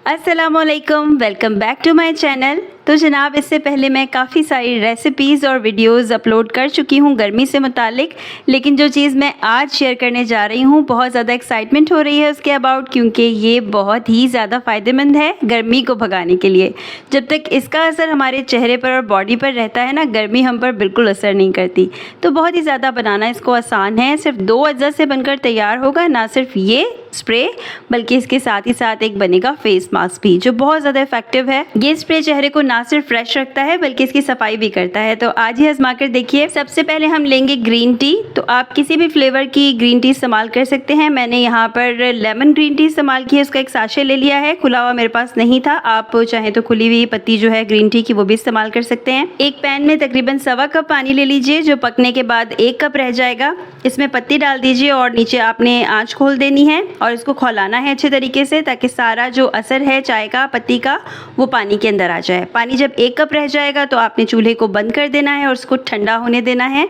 अस्सलामुअलैकुम, welcome back to my channel. तो जनाब, इससे पहले मैं काफ़ी सारी रेसिपीज़ और वीडियोज़ अपलोड कर चुकी हूँ गर्मी से मुतालिक, लेकिन जो चीज़ मैं आज शेयर करने जा रही हूँ बहुत ज़्यादा एक्साइटमेंट हो रही है उसके अबाउट, क्योंकि ये बहुत ही ज़्यादा फ़ायदेमंद है गर्मी को भगाने के लिए। जब तक इसका असर हमारे चेहरे पर और बॉडी पर रहता है ना, गर्मी हम पर बिल्कुल असर नहीं करती। तो बहुत ही ज़्यादा बनाना इसको आसान है, सिर्फ 2 अज्जा से बनकर तैयार होगा। ना सिर्फ ये स्प्रे बल्कि इसके साथ ही साथ एक बनेगा फेस मास्क भी, जो बहुत ज़्यादा इफेक्टिव है। ये स्प्रे चेहरे को ना सिर्फ फ्रेश रखता है बल्कि इसकी सफाई भी करता है। तो आज ही आजमा कर देखिए। सबसे पहले हम लेंगे ग्रीन टी। तो आप किसी भी फ्लेवर की ग्रीन टी इस्तेमाल कर सकते हैं। मैंने यहाँ पर लेमन ग्रीन टी इस्तेमाल की है, उसका एक साशे ले लिया है। खुला हुआ मेरे पास नहीं था, आप चाहें तो खुली हुई पत्ती जो है ग्रीन टी की वो भी इस्तेमाल कर सकते हैं। एक पैन में तकरीबन 1.25 कप पानी ले लीजिए, जो पकने के बाद 1 कप रह जाएगा। इसमें पत्ती डाल दीजिए और नीचे आपने आँच खोल देनी है और इसको खौलाना है अच्छे तरीके से, ताकि सारा जो असर है चाय का, पत्ती का, वो पानी के अंदर आ जाए। पानी जब 1 कप रह जाएगा तो आपने चूल्हे को बंद कर देना है और उसको ठंडा होने देना है।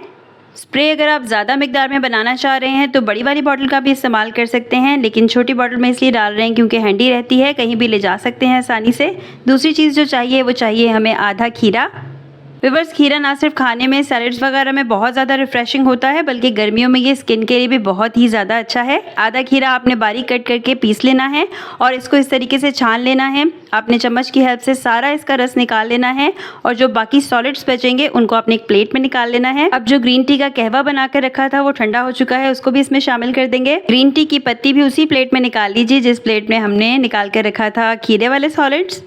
स्प्रे अगर आप ज़्यादा मिकदार में बनाना चाह रहे हैं तो बड़ी वाली बॉटल का भी इस्तेमाल कर सकते हैं, लेकिन छोटी बॉटल में इसलिए डाल रहे हैं क्योंकि हैंडी रहती है, कहीं भी ले जा सकते हैं आसानी से। दूसरी चीज़ जो चाहिए वो चाहिए हमें आधा खीरा। व्यूअर्स, खीरा ना सिर्फ खाने में, सैलेड्स वगैरह में बहुत ज़्यादा रिफ्रेशिंग होता है, बल्कि गर्मियों में ये स्किन के लिए भी बहुत ही ज़्यादा अच्छा है। आधा खीरा आपने बारीक कट करके पीस लेना है और इसको इस तरीके से छान लेना है। आपने चम्मच की हेल्प से सारा इसका रस निकाल लेना है और जो बाकी सॉलिड्स बचेंगे उनको आपने एक प्लेट में निकाल लेना है। अब जो ग्रीन टी का कहवा बना कर रखा था वो ठंडा हो चुका है, उसको भी इसमें शामिल कर देंगे। ग्रीन टी की पत्ती भी उसी प्लेट में निकाल लीजिए जिस प्लेट में हमने निकाल कर रखा था खीरे वाले सॉलिड्स।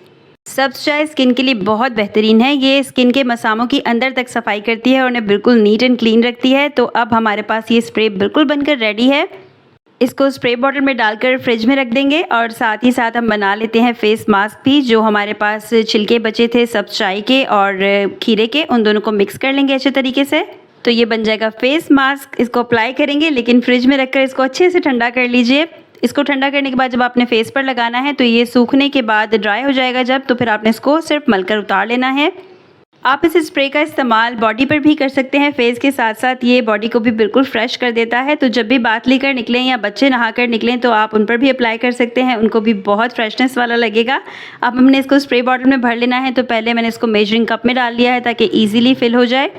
सब्ज़ चाय स्किन के लिए बहुत बेहतरीन है। ये स्किन के मसामों की अंदर तक सफाई करती है और उन्हें बिल्कुल नीट एंड क्लीन रखती है। तो अब हमारे पास ये स्प्रे बिल्कुल बनकर रेडी है। इसको स्प्रे बॉटल में डालकर फ्रिज में रख देंगे और साथ ही साथ हम बना लेते हैं फेस मास्क भी। जो हमारे पास छिलके बचे थे सब्ज़ चाय के और खीरे के, उन दोनों को मिक्स कर लेंगे अच्छे तरीके से। तो ये बन जाएगा फेस मास्क। इसको अप्लाई करेंगे, लेकिन फ्रिज में रखकर इसको अच्छे से ठंडा कर लीजिए। इसको ठंडा करने के बाद जब आपने फेस पर लगाना है तो ये सूखने के बाद ड्राई हो जाएगा जब, तो फिर आपने इसको सिर्फ मलकर उतार लेना है। आप इस स्प्रे का इस्तेमाल बॉडी पर भी कर सकते हैं। फेस के साथ साथ ये बॉडी को भी बिल्कुल फ्रेश कर देता है। तो जब भी बात लेकर निकलें या बच्चे नहा कर निकलें तो आप उन पर भी अप्लाई कर सकते हैं, उनको भी बहुत फ्रेशनेस वाला लगेगा। अब हमने इसको स्प्रे बॉटल में भर लेना है। तो पहले मैंने इसको मेजरिंग कप में डाल लिया है ताकि ईजिली फिल हो जाए।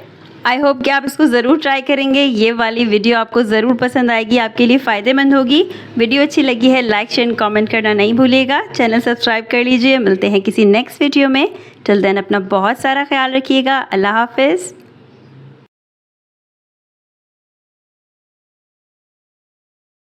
आई होप कि आप इसको ज़रूर ट्राई करेंगे। ये वाली वीडियो आपको ज़रूर पसंद आएगी, आपके लिए फ़ायदेमंद होगी। वीडियो अच्छी लगी है लाइक शेयर कमेंट करना नहीं भूलिएगा। चैनल सब्सक्राइब कर लीजिए। मिलते हैं किसी नेक्स्ट वीडियो में। टिल देन अपना बहुत सारा ख्याल रखिएगा। अल्लाह हाफिज़।